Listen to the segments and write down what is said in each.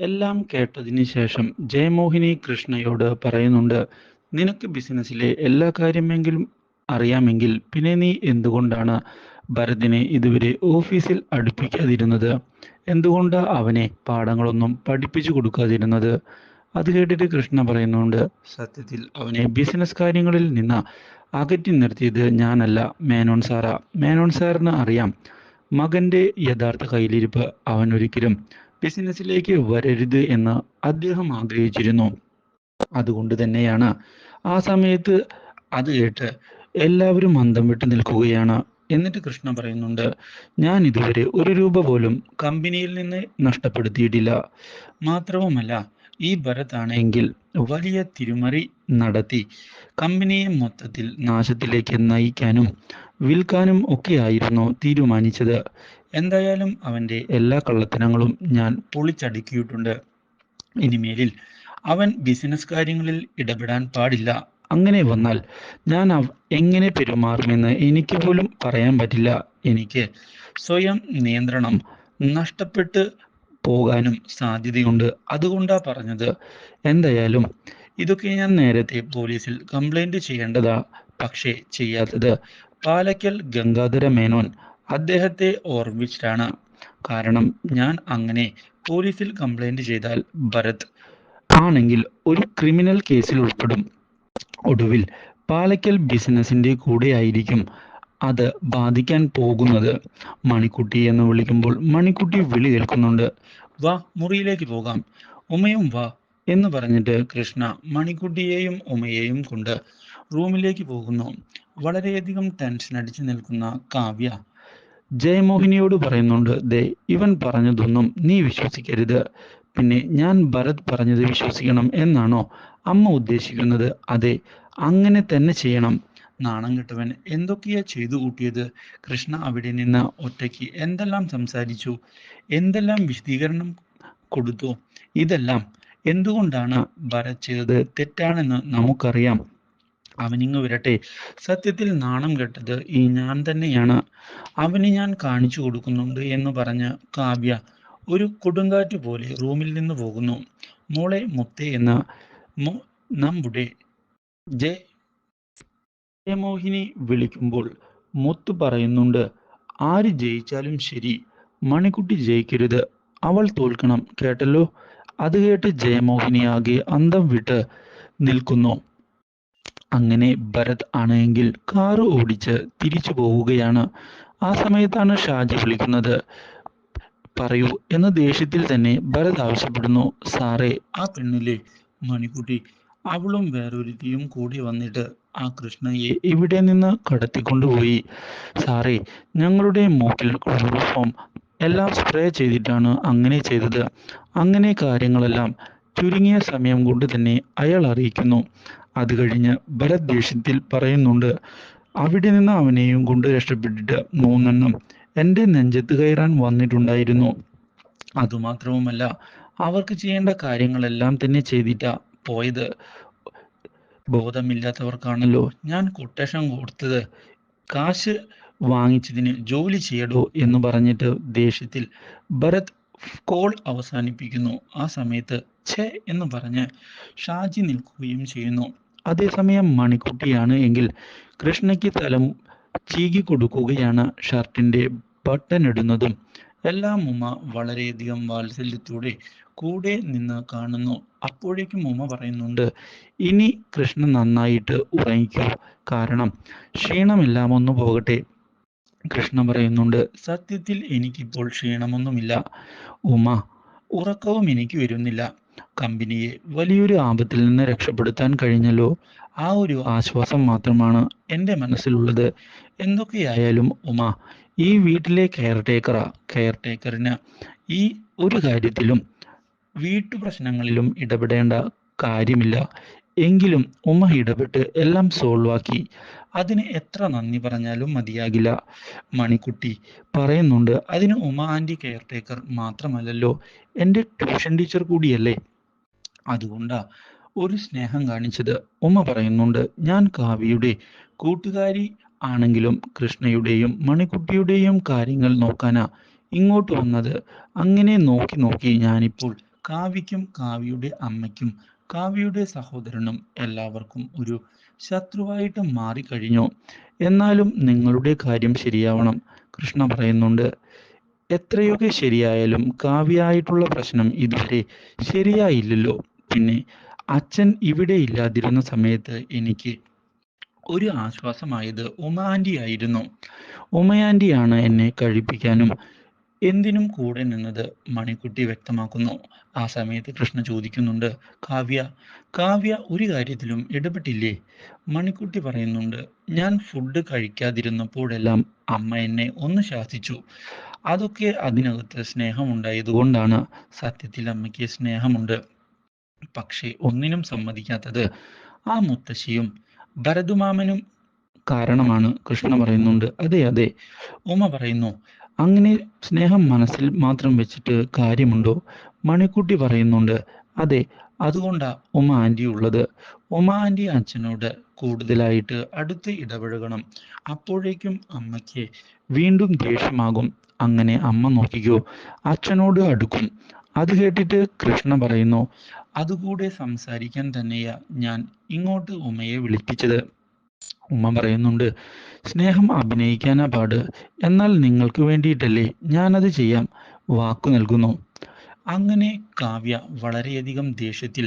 എല്ലാം കേട്ടതിന് ശേഷം ജയമോഹിനി കൃഷ്ണയോട് പറയുന്നുണ്ട്, നിനക്ക് ബിസിനസ്സിലെ എല്ലാ കാര്യമെങ്കിലും അറിയാമെങ്കിൽ പിന്നെ നീ എന്തുകൊണ്ടാണ് ഭരതിനെ ഇതുവരെ ഓഫീസിൽ അടുപ്പിക്കാതിരുന്നത്? എന്തുകൊണ്ടാ അവനെ പാഠങ്ങളൊന്നും പഠിപ്പിച്ചു കൊടുക്കാതിരുന്നത്? അത് കേട്ടിട്ട് കൃഷ്ണ പറയുന്നുണ്ട്, സത്യത്തിൽ അവനെ ബിസിനസ് കാര്യങ്ങളിൽ നിന്ന് അകറ്റി നിർത്തിയത് ഞാനല്ല, മേനോൻ സാറാ. മേനോൻ സാറിന് അറിയാം മകന്റെ യഥാർത്ഥ കയ്യിലിരിപ്പ്. അവൻ ഒരിക്കലും ബിസിനസ്സിലേക്ക് വരരുത് എന്ന് അദ്ദേഹം ആഗ്രഹിച്ചിരുന്നു. അതുകൊണ്ട് തന്നെയാണ് ആ സമയത്ത് അത് കേട്ട് എല്ലാവരും അന്തം വിട്ട് നിൽക്കുകയാണ്. എന്നിട്ട് കൃഷ്ണ പറയുന്നുണ്ട്, ഞാൻ ഇതുവരെ ഒരു രൂപ പോലും കമ്പനിയിൽ നിന്ന് നഷ്ടപ്പെടുത്തിയിട്ടില്ല. മാത്രവുമല്ല, ഈ ഭരത് ആണെങ്കിൽ വലിയ തിരിമറി നടത്തി കമ്പനിയെ മൊത്തത്തിൽ നാശത്തിലേക്ക് നയിക്കാനും വിൽക്കാനും ഒക്കെയായിരുന്നു തീരുമാനിച്ചത്. എന്തായാലും അവൻ്റെ എല്ലാ കള്ളത്തരങ്ങളും ഞാൻ പൊളിച്ചടുക്കിയിട്ടുണ്ട്. ഇനിമേലിൽ അവൻ ബിസിനസ് കാര്യങ്ങളിൽ ഇടപെടാൻ പാടില്ല. അങ്ങനെ വന്നാൽ ഞാൻ എങ്ങനെ പെരുമാറുമെന്ന് എനിക്ക് പോലും പറയാൻ പറ്റില്ല. എനിക്ക് സ്വയം നിയന്ത്രണം നഷ്ടപ്പെട്ട് പോകാനും സാധ്യതയുണ്ട്. അതുകൊണ്ടാ പറഞ്ഞത്. എന്തായാലും ഇതൊക്കെ ഞാൻ നേരത്തെ പോലീസിൽ കംപ്ലൈന്റ് ചെയ്യേണ്ടതാ, പക്ഷേ ചെയ്യാത്തത് പാലക്കൽ ഗംഗാധര മേനോൻ അദ്ദേഹത്തെ ഓർമ്മിച്ചിട്ടാണ്. കാരണം ഞാൻ അങ്ങനെ പോലീസിൽ കംപ്ലൈന്റ് ചെയ്താൽ ഭരത് ആണെങ്കിൽ ഒരു ക്രിമിനൽ കേസിൽ ഉൾപ്പെടും. ഒടുവിൽ പാലക്കൽ ബിസിനസിന്റെ കൂടെയായിരിക്കും അത് ബാധിക്കാൻ പോകുന്നത്. മണിക്കുട്ടി എന്ന് വിളിക്കുമ്പോൾ മണിക്കുട്ടി വിളി കേൾക്കുന്നുണ്ട്. വാ, മുറിയിലേക്ക് പോകാം, ഉമയും വാ എന്ന് പറഞ്ഞിട്ട് കൃഷ്ണ മണിക്കുട്ടിയെയും ഉമയെയും കൊണ്ട് റൂമിലേക്ക് പോകുന്നു. വളരെയധികം ടെൻഷൻ അടിച്ചു നിൽക്കുന്ന കാവ്യ ജയമോഹിനിയോട് പറയുന്നുണ്ട്, ദേ ഇവൻ പറഞ്ഞതൊന്നും നീ വിശ്വസിക്കരുത്. പിന്നെ ഞാൻ ഭരത് പറഞ്ഞത് വിശ്വസിക്കണം എന്നാണോ അമ്മ ഉദ്ദേശിക്കുന്നത്? അതെ, അങ്ങനെ തന്നെ ചെയ്യണം. നാണം കെട്ടവൻ എന്തൊക്കെയാ ചെയ്തു കൂട്ടിയത്? കൃഷ്ണ അവിടെ നിന്ന് ഒറ്റയ്ക്ക് എന്തെല്ലാം സംസാരിച്ചു, എന്തെല്ലാം വിശദീകരണം കൊടുത്തു. ഇതെല്ലാം എന്തുകൊണ്ടാണ് ഭരത് ചെയ്തത് തെറ്റാണെന്ന് നമുക്കറിയാം. അവനിങ്ങ് വരട്ടെ. സത്യത്തിൽ നാണം കെട്ടത് ഈ ഞാൻ തന്നെയാണ്. അവന് ഞാൻ കാണിച്ചു കൊടുക്കുന്നുണ്ട് എന്ന് പറഞ്ഞ് കാവ്യ ഒരു കൊടുങ്കാറ്റ് പോലെ റൂമിൽ നിന്ന് പോകുന്നു. മോളെ മുത്തേ എന്ന് നമ്മുടെ ജയമോഹിനി വിളിക്കുമ്പോൾ മുത്തു പറയുന്നുണ്ട്, ആര് ജയിച്ചാലും ശരി, മണിക്കുട്ടി ജയിക്കരുത്. അവൾ തോൽക്കണം, കേട്ടല്ലോ? അത് കേട്ട് ജയമോഹിനി ആകെ അന്തം വിട്ട് നിൽക്കുന്നു. അങ്ങനെ ഭരത് ആണെങ്കിൽ കാറ് ഓടിച്ച് തിരിച്ചു പോവുകയാണ്. ആ സമയത്താണ് ഷാജി വിളിക്കുന്നത്. പറയൂ എന്ന ദേഷ്യത്തിൽ തന്നെ ഭരത് ആവശ്യപ്പെടുന്നു, സാറേ, ആ പെണ്ണിലെ മണിക്കുട്ടി, അവളും വേറൊരുത്തിയും കൂടി വന്നിട്ട് ആ കൃഷ്ണയെ ഇവിടെ നിന്ന് കടത്തിക്കൊണ്ടുപോയി. സാറേ, ഞങ്ങളുടെ മൂക്കിൽ ക്ലോറോഫോം എല്ലാം സ്പ്രേ ചെയ്തിട്ടാണ് അങ്ങനെ ചെയ്തത്. അങ്ങനെ കാര്യങ്ങളെല്ലാം ചുരുങ്ങിയ സമയം കൊണ്ട് തന്നെ അയാൾ അറിയിക്കുന്നു. അത് കഴിഞ്ഞ് ഭരത് ദേഷ്യത്തിൽ പറയുന്നുണ്ട്, അവിടെ നിന്ന് അവനെയും കൊണ്ട് രക്ഷപ്പെട്ടിട്ട് മൂന്നെണ്ണം എൻ്റെ നെഞ്ചത്ത് കയറാൻ വന്നിട്ടുണ്ടായിരുന്നു. അതുമാത്രവുമല്ല, അവർക്ക് ചെയ്യേണ്ട കാര്യങ്ങളെല്ലാം തന്നെ ചെയ്തിട്ടാ പോയത്. ബോധമില്ലാത്തവർക്കാണല്ലോ ഞാൻ കൊട്ടേഷൻ കൊടുത്തത്. കാശ് വാങ്ങിച്ചതിന് ജോലി ചെയ്യടോ എന്ന് പറഞ്ഞിട്ട് ദേഷ്യത്തിൽ ഭരത് കോൾ അവസാനിപ്പിക്കുന്നു. ആ സമയത്ത് ഛേ എന്ന് പറഞ്ഞ് ഷാജി നിൽക്കുകയും ചെയ്യുന്നു. അതേസമയം മണിക്കുട്ടിയാണ് എങ്കിൽ കൃഷ്ണയ്ക്ക് തലം ചീകി കൊടുക്കുകയാണ്. ഷർട്ടിന്റെ ബട്ടൺ ഇടുന്നതും എല്ലാം ഉമ്മ വളരെയധികം വാത്സല്യത്തോടെ കൂടെ നിന്ന് കാണുന്നു. അപ്പോഴേക്കും ഉമ്മ പറയുന്നുണ്ട്, ഇനി കൃഷ്ണൻ നന്നായിട്ട് ഉറങ്ങിക്കോ, കാരണം ക്ഷീണമെല്ലാം ഒന്ന് പോകട്ടെ. കൃഷ്ണ പറയുന്നുണ്ട്, സത്യത്തിൽ എനിക്കിപ്പോൾ ക്ഷീണമൊന്നുമില്ല ഉമ്മ, ഉറക്കവും എനിക്ക് വരുന്നില്ല. കമ്പനിയെ വലിയൊരു ആപത്തിൽ നിന്ന് രക്ഷപ്പെടുത്താൻ കഴിഞ്ഞല്ലോ, ആ ഒരു ആശ്വാസം മാത്രമാണ് എൻ്റെ മനസ്സിലുള്ളത്. എന്തൊക്കെയായാലും ഉമ്മ ഈ വീട്ടിലെ കെയർടേക്കറാ. കെയർടേക്കറിന് ഈ ഒരു കാര്യത്തിലും വീട്ടു പ്രശ്നങ്ങളിലും ഇടപെടേണ്ട കാര്യമില്ല. എങ്കിലും ഉമ്മ ഇടപെട്ട് എല്ലാം സോൾവ് ആക്കി. അതിന് എത്ര നന്ദി പറഞ്ഞാലും മതിയാകില്ല. മണിക്കുട്ടി പറയുന്നുണ്ട്, അതിന് ഉമ്മ ആൻറ്റി കെയർടേക്കർ മാത്രമല്ലല്ലോ, എൻ്റെ ട്യൂഷൻ ടീച്ചർ കൂടിയല്ലേ, അതുകൊണ്ടാ ഒരു സ്നേഹം കാണിച്ചത്. ഉമ്മ പറയുന്നുണ്ട്, ഞാൻ കാവ്യയുടെ കൂട്ടുകാരി ആണെങ്കിലും കൃഷ്ണയുടെയും മണിക്കുട്ടിയുടെയും കാര്യങ്ങൾ നോക്കാനാ ഇങ്ങോട്ട് വന്നത്. അങ്ങനെ നോക്കി നോക്കി ഞാനിപ്പോൾ കാവ്യയ്ക്കും കാവ്യയുടെ അമ്മയ്ക്കും കാവ്യയുടെ സഹോദരനും എല്ലാവർക്കും ഒരു ശത്രുവായിട്ട് മാറിക്കഴിഞ്ഞു. എന്നാലും നിങ്ങളുടെ കാര്യം ശരിയാവണം. കൃഷ്ണ പറയുന്നുണ്ട്. എത്രയൊക്കെ ശരിയായാലും കാവ്യയായിട്ടുള്ള പ്രശ്നം ഇതുവരെ ശരിയായില്ലല്ലോ. പിന്നെ അച്ഛൻ ഇവിടെ ഇല്ലാതിരുന്ന സമയത്ത് എനിക്ക് ഒരു ആശ്വാസമായത് ഉമ ആൻറ്റി ആയിരുന്നു. ഉമ ആൻറ്റിയാണ് എന്നെ കഴിപ്പിക്കാനും എന്തിനും കൂടെ നിന്നത് മണിക്കുട്ടി വ്യക്തമാക്കുന്നു. ആ സമയത്ത് കൃഷ്ണ ചോദിക്കുന്നുണ്ട്, കാവ്യ കാവ്യ ഒരു കാര്യത്തിലും ഇടപെട്ടില്ലേ? മണിക്കുട്ടി പറയുന്നുണ്ട്, ഞാൻ ഫുഡ് കഴിക്കാതിരുന്നപ്പോഴെല്ലാം അമ്മ എന്നെ ഒന്ന് ശാസിച്ചു. അതൊക്കെ അതിനകത്ത് സ്നേഹമുണ്ടായതുകൊണ്ടാണ്. സത്യത്തിൽ അമ്മയ്ക്ക് സ്നേഹമുണ്ട്. പക്ഷേ ഒന്നിനും സമ്മതിക്കാത്തത് ആ മുത്തശ്ശിയും ഭരതുമാമനും കാരണമാണ്. കൃഷ്ണ പറയുന്നുണ്ട്, അതെ അതെ. ഉമ പറയുന്നു, അങ്ങനെ സ്നേഹം മനസ്സിൽ മാത്രം വെച്ചിട്ട് കാര്യമുണ്ടോ? മണിക്കുട്ടി പറയുന്നുണ്ട്, അതെ, അതുകൊണ്ടാ ഉമ ആൻറ്റി ഉള്ളത്. ഉമ ആൻറ്റി അച്ഛനോട് കൂടുതലായിട്ട് അടുത്ത് ഇടപഴകണം. അപ്പോഴേക്കും അമ്മയ്ക്ക് വീണ്ടും ദേഷ്യമാകും. അങ്ങനെ അമ്മ നോക്കിക്കോ, അച്ഛനോട് അടുക്കും. അത് കേട്ടിട്ട് കൃഷ്ണ പറയുന്നു, അതുകൂടെ സംസാരിക്കാൻ തന്നെയാ ഞാൻ ഇങ്ങോട്ട് ഉമയെ വിളിപ്പിച്ചത്. ഉമ്മ പറയുന്നുണ്ട്, സ്നേഹം അഭിനയിക്കാനാ പാട്. എന്നാൽ നിങ്ങൾക്ക് വേണ്ടിയിട്ടല്ലേ, ഞാനത് ചെയ്യാം, വാക്കു നൽകുന്നു. അങ്ങനെ കാവ്യ വളരെയധികം ദേഷ്യത്തിൽ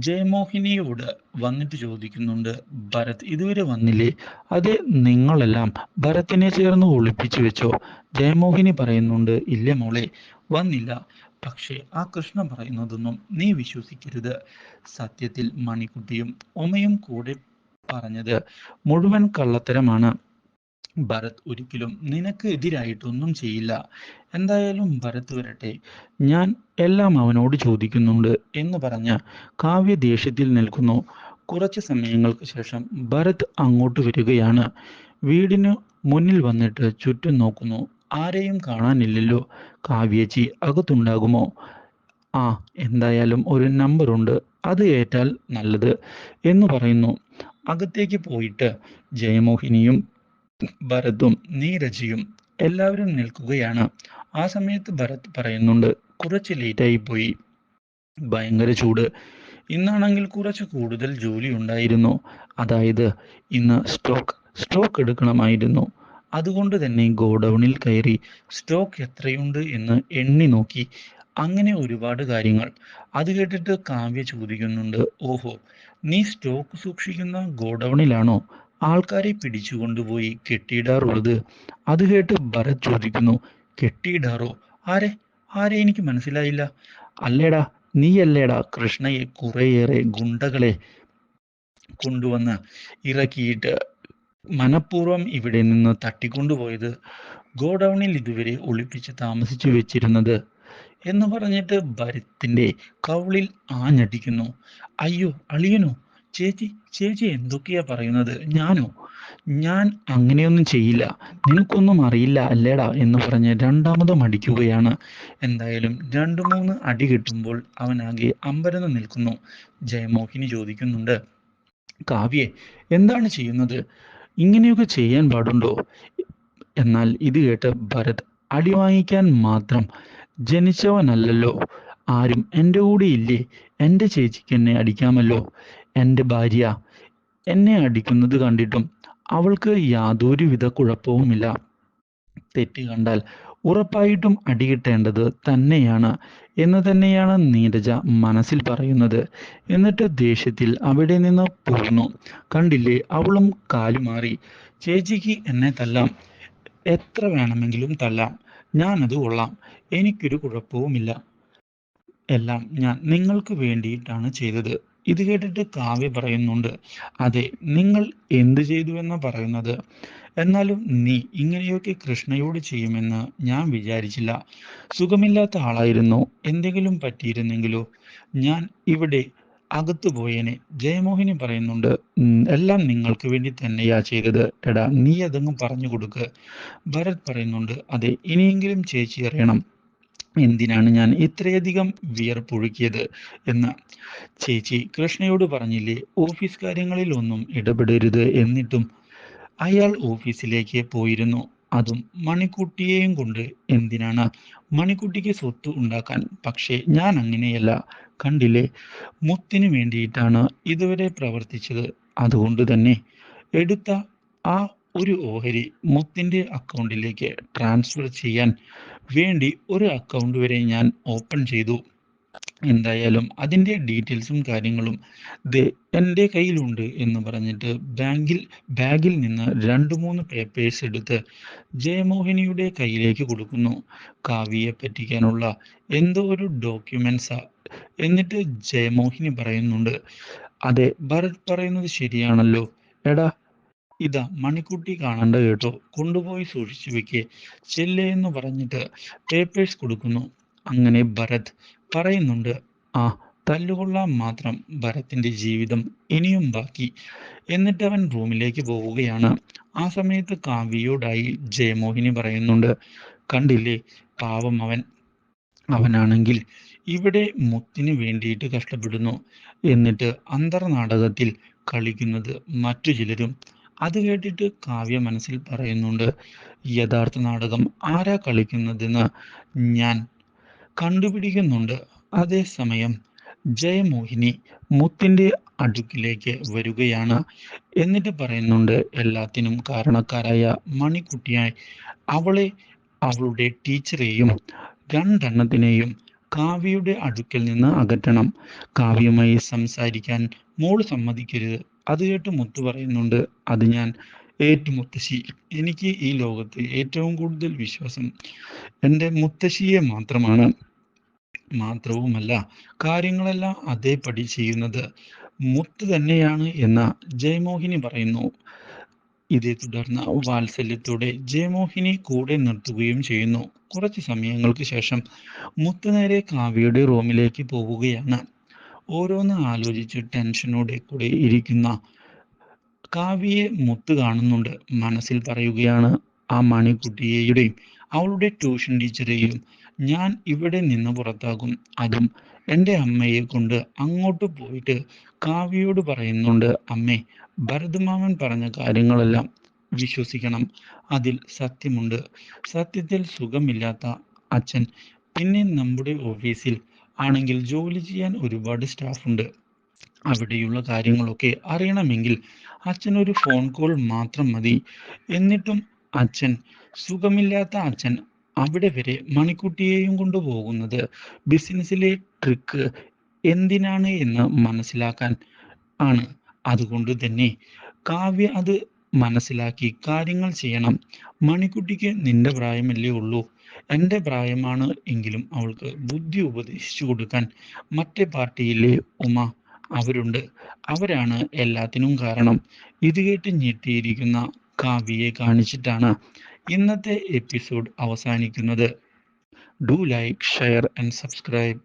ജയമോഹിനിയോട് വന്നിട്ട് ചോദിക്കുന്നുണ്ട്, ഭരത് ഇതുവരെ വന്നില്ലേ? അതെ, നിങ്ങളെല്ലാം ഭരത്തിനെ ചേർന്ന് ഒളിപ്പിച്ചു വെച്ചോ? ജയമോഹിനി പറയുന്നുണ്ട്, ഇല്ല മോളെ, വന്നില്ല. പക്ഷേ ആ കൃഷ്ണ പറയുന്നതൊന്നും നീ വിശ്വസിക്കരുത്. സത്യത്തിൽ മണിക്കുട്ടിയും ഉമയും കൂടെ പറഞ്ഞത് മുഴുവൻ കള്ളത്തരമാണ്. ഭരത് ഒരിക്കലും നിനക്ക് എതിരായിട്ടൊന്നും ചെയ്യില്ല. എന്തായാലും ഭരത് വരട്ടെ, ഞാൻ എല്ലാം അവനോട് ചോദിക്കുന്നുണ്ട് എന്ന് പറഞ്ഞ് കാവ്യ ദേഷ്യത്തിൽ നിൽക്കുന്നു. കുറച്ച് സമയങ്ങൾക്ക് ശേഷം ഭരത് അങ്ങോട്ട് വരികയാണ്. വീടിന് മുന്നിൽ വന്നിട്ട് ചുറ്റും നോക്കുന്നു. ആരെയും കാണാനില്ലല്ലോ. കാവ്യേച്ചി അകത്തുണ്ടാകുമോ? ആ, എന്തായാലും ഒരു നമ്പറുണ്ട്, അത് ഏറ്റാൽ നല്ലത് എന്ന് പറയുന്നു. അകത്തേക്ക് പോയിട്ട് ജയമോഹിനിയും ഭരതും നീരജയും എല്ലാവരും നിൽക്കുകയാണ്. ആ സമയത്ത് ഭരത് പറയുന്നുണ്ട്, കുറച്ച് ലേറ്റായി പോയി, ഭയങ്കര ചൂട്. ഇന്നാണെങ്കിൽ കുറച്ച് കൂടുതൽ ജോലി ഉണ്ടായിരുന്നു. അതായത് ഇന്ന് സ്റ്റോക്ക് എടുക്കണമായിരുന്നു. അതുകൊണ്ട് തന്നെ ഗോഡൗണിൽ കയറി സ്റ്റോക്ക് എത്രയുണ്ട് എന്ന് എണ്ണി നോക്കി. അങ്ങനെ ഒരുപാട് കാര്യങ്ങൾ. അത് കേട്ടിട്ട് കാവ്യ ചോദിക്കുന്നുണ്ട്, ഓഹോ, നീ സ്റ്റോക്ക് സൂക്ഷിക്കുന്ന ഗോഡൗണിലാണോ ആൾക്കാരെ പിടിച്ചുകൊണ്ടുപോയി കെട്ടിയിടാറുള്ളത്? അത് കേട്ട് ഭരത് ചോദിക്കുന്നു, കെട്ടിയിടാറോ? ആരെ ആരെ എനിക്ക് മനസ്സിലായില്ല. അല്ലേടാ, നീയല്ലേടാ കൃഷ്ണയെ കുറേയേറെ ഗുണ്ടകളെ കൊണ്ടുവന്ന് ഇറക്കിയിട്ട് മനഃപൂർവ്വം ഇവിടെ നിന്ന് തട്ടിക്കൊണ്ടുപോയത്, ഗോഡൗണിൽ ഇതുവരെ ഒളിപ്പിച്ച് താമസിച്ചു വെച്ചിരുന്നത് എന്ന് പറഞ്ഞിട്ട് ഭരത്തിന്റെ കവിളിൽ ആഞ്ഞടിക്കുന്നു. അയ്യോ അളിയനോ? ചേച്ചി ചേച്ചി എന്തൊക്കെയാ പറയുന്നത്? ഞാൻ അങ്ങനെയൊന്നും ചെയ്യില്ല, നിനക്കൊന്നും അറിയില്ല അല്ലേടാ എന്ന് പറഞ്ഞ് രണ്ടാമതും അടിക്കുകയാണ്. എന്തായാലും രണ്ടു മൂന്ന് അടി കിട്ടുമ്പോൾ അവനാകെ അമ്പരന്ന് നിൽക്കുന്നു. ജയമോഹിനി ചോദിക്കുന്നുണ്ട്, കാവ്യേ, എന്താണ് ചെയ്യുന്നത്? ഇങ്ങനെയൊക്കെ ചെയ്യാൻ പാടുണ്ടോ? എന്നാൽ ഇത് കേട്ട് ഭരത്, അടി വാങ്ങിക്കാൻ മാത്രം ജനിച്ചവനല്ലല്ലോ. ആരും എൻ്റെ കൂടെ ഇല്ലേ? എൻ്റെ ചേച്ചിക്ക് എന്നെ അടിക്കാമല്ലോ. എൻ്റെ ഭാര്യ എന്നെ അടിക്കുന്നത് കണ്ടിട്ടും അവൾക്ക് യാതൊരുവിധ കുഴപ്പവുമില്ല. തെറ്റ് കണ്ടാൽ ഉറപ്പായിട്ടും അടികിട്ടേണ്ടത് തന്നെയാണ് എന്ന് തന്നെയാണ് നീരജ മനസ്സിൽ പറയുന്നത്. എന്നിട്ട് ദേഷ്യത്തിൽ അവിടെ നിന്ന് പോകുന്നു. കണ്ടില്ലേ, അവളും കാലുമാറി. ചേച്ചിക്ക് എന്നെ തല്ലാം, എത്ര വേണമെങ്കിലും തല്ലാം, ഞാനത് കൊള്ളാം, എനിക്കൊരു കുഴപ്പവുമില്ല, എല്ലാം ഞാൻ നിങ്ങൾക്ക് വേണ്ടിയിട്ടാണ് ചെയ്തത്. ഇത് കേട്ടിട്ട് കാവ്യ പറയുന്നുണ്ട്, അതെ, നിങ്ങൾ എന്ത് ചെയ്തു എന്ന് പറയുന്നത്. എന്നാലും നീ ഇങ്ങനെയൊക്കെ കൃഷ്ണയോട് ചെയ്യുമെന്ന് ഞാൻ വിചാരിച്ചില്ല. സുഖമില്ലാത്ത ആളായിരുന്നു, എന്തെങ്കിലും പറ്റിയിരുന്നെങ്കിലോ, ഞാൻ ഇവിടെ അകത്തു പോയേനെ. ജയമോഹിനി പറയുന്നുണ്ട്, എല്ലാം നിങ്ങൾക്ക് വേണ്ടി തന്നെയാ ചെയ്തത്. എടാ, നീ അതങ്ങ് പറഞ്ഞു കൊടുക്ക്. ഭരത് പറയുന്നുണ്ട്, അതെ, ഇനിയെങ്കിലും ചേച്ചി അറിയണം എന്തിനാണ് ഞാൻ ഇത്രയധികം വിയർപ്പൊഴുക്കിയത് എന്ന്. ചേച്ചി കൃഷ്ണയോട് പറഞ്ഞില്ലേ ഓഫീസ് കാര്യങ്ങളിൽ ഒന്നും ഇടപെടരുത്, എന്നിട്ടും അയാൾ ഓഫീസിലേക്ക് പോയിരുന്നു. അതും മണിക്കുട്ടിയെയും കൊണ്ട്. എന്തിനാണ്? മണിക്കുട്ടിക്ക് സ്വത്ത് ഉണ്ടാക്കാൻ. പക്ഷേ ഞാൻ അങ്ങനെയല്ല. കണ്ടില്ലേ, മുത്തിന് വേണ്ടിയിട്ടാണ് ഇതുവരെ പ്രവർത്തിച്ചത്. അതുകൊണ്ട് തന്നെ എടുത്ത ആ ഒരു ഓഹരി മുത്തിന്റെ അക്കൗണ്ടിലേക്ക് ട്രാൻസ്ഫർ ചെയ്യാൻ വേണ്ടി ഒരു അക്കൗണ്ട് വരെ ഞാൻ ഓപ്പൺ ചെയ്തു. എന്തായാലും അതിൻ്റെ ഡീറ്റെയിൽസും കാര്യങ്ങളും ദേ എൻ്റെ കയ്യിലുണ്ട് എന്ന് പറഞ്ഞിട്ട് ബാഗിൽ നിന്ന് 2-3 പേപ്പേഴ്സ് എടുത്ത് ജയമോഹിനിയുടെ കയ്യിലേക്ക് കൊടുക്കുന്നു. കാവ്യയെ പറ്റിക്കാനുള്ള എന്തോ ഒരു ഡോക്യുമെന്റ്സാ. എന്നിട്ട് ജയമോഹിനി പറയുന്നുണ്ട്, അതെ, ഭരത് പറയുന്നത് ശരിയാണല്ലോ. എടാ, ഇതാ മണിക്കുട്ടി കാണണ്ട കേട്ടോ, കൊണ്ടുപോയി സൂക്ഷിച്ചു വെക്കേ, ചെല്ലേ എന്ന് പറഞ്ഞിട്ട് പേപ്പേഴ്സ് കൊടുക്കുന്നു. അങ്ങനെ ഭരത് പറയുന്നുണ്ട്, ആ, തല്ലുകൊള്ളാൻ മാത്രം ഭരത്തിന്റെ ജീവിതം ഇനിയും ബാക്കി. എന്നിട്ട് അവൻ റൂമിലേക്ക് പോവുകയാണ്. ആ സമയത്ത് കാവ്യയോടായി ജയമോഹിനി പറയുന്നുണ്ട്, കണ്ടില്ലേ, പാവം അവനാണെങ്കിൽ ഇവിടെ മുത്തിന് വേണ്ടിയിട്ട് കഷ്ടപ്പെടുന്നു. എന്നിട്ട് അന്തർനാടകത്തിൽ കളിക്കുന്നത് മറ്റു ചിലരും. അത് കേട്ടിട്ട് കാവ്യ മനസ്സിൽ പറയുന്നുണ്ട്, യഥാർത്ഥ നാടകം ആരാ കളിക്കുന്നതെന്ന് ഞാൻ കണ്ടുപിടിക്കുന്നുണ്ട്. അതേസമയം ജയമോഹിനി മുത്തിന്റെ അടുക്കിലേക്ക് വരികയാണ്. എന്നിട്ട് പറയുന്നുണ്ട്, എല്ലാത്തിനും കാരണക്കാരായ മണിക്കുട്ടിയായി അവളെ, അവളുടെ ടീച്ചറെയും രണ്ടെണ്ണത്തിനെയും കാവ്യയുടെ അടുക്കൽ നിന്ന് അകറ്റണം. കാവ്യയുമായി സംസാരിക്കാൻ മോള് സമ്മതിക്കരുത്. അത് കേട്ട് മുത്ത് പറയുന്നുണ്ട്, അത് ഞാൻ ഏറ്റു മുത്തശ്ശി. എനിക്ക് ഈ ലോകത്ത് ഏറ്റവും കൂടുതൽ വിശ്വാസം എൻ്റെ മുത്തശ്ശിയെ മാത്രമാണ്. മാത്രവുമല്ല, കാര്യങ്ങളെല്ലാം അതേപടി ചെയ്യുന്നത് മുത്ത് തന്നെയാണ് എന്ന് ജയമോഹിനി പറയുന്നു. ഇതേ തുടർന്ന് വാത്സല്യത്തോടെ ജയമോഹിനി കൂടെ നിർത്തുകയും ചെയ്യുന്നു. കുറച്ച് സമയങ്ങൾക്ക് ശേഷം മുത്ത് നേരെ കാവ്യയുടെ റൂമിലേക്ക് പോവുകയാണ്. ഓരോന്ന് ആലോചിച്ച് ടെൻഷനോടെ കൂടെ ഇരിക്കുന്ന കാവ്യയെ മുത്ത് കാണുന്നുണ്ട്. മനസ്സിൽ പറയുകയാണ്, ആ മണിക്കുട്ടിയെയും അവളുടെ ട്യൂഷൻ ടീച്ചറെയും ഞാൻ ഇവിടെ നിന്ന് പുറത്താക്കും. അതും എൻ്റെ അമ്മയെ കൊണ്ട് അങ്ങോട്ട് പോയിട്ട് കാവ്യയോട് പറയുന്നുണ്ട്, അമ്മേ, ഭരതമാമൻ പറഞ്ഞ കാര്യങ്ങളെല്ലാം വിശ്വസിക്കണം. അതിൽ സത്യമുണ്ട്. സത്യത്തിൽ സുഖമില്ലാത്ത അച്ഛൻ. പിന്നെ നമ്മുടെ ഓഫീസിൽ ആണെങ്കിൽ ജോലി ചെയ്യാൻ ഒരുപാട് സ്റ്റാഫുണ്ട്. അവിടെയുള്ള കാര്യങ്ങളൊക്കെ അറിയണമെങ്കിൽ അച്ഛനൊരു ഫോൺ കോൾ മാത്രം മതി. എന്നിട്ടും അച്ഛൻ, സുഖമില്ലാത്ത അച്ഛൻ അവിടെ വരെ മണിക്കുട്ടിയെയും കൊണ്ടുപോകുന്നത് ബിസിനസ്സിലെ ട്രിക്ക് എന്തിനാണ് എന്ന് മനസ്സിലാക്കാൻ ആണ്. അതുകൊണ്ട് തന്നെ കാവ്യ അത് മനസ്സിലാക്കി കാര്യങ്ങൾ ചെയ്യണം. മണിക്കുട്ടിക്ക് നിന്റെ പ്രായമല്ലേ ഉള്ളൂ. എൻ്റെ പ്രായമാണ് എങ്കിലും അവൾക്ക് ബുദ്ധി ഉപദേശിച്ചു കൊടുക്കാൻ മറ്റേ പാർട്ടിയിലെ ഉമ അവരുണ്ട്. അവരാണ് എല്ലാത്തിനും കാരണം. ഇത് കേട്ട് ഞെട്ടിയിരിക്കുന്ന കാവ്യയെ കാണിച്ചിട്ടാണ് ഇന്നത്തെ എപ്പിസോഡ് അവസാനിക്കുന്നത്. Do like, share and subscribe.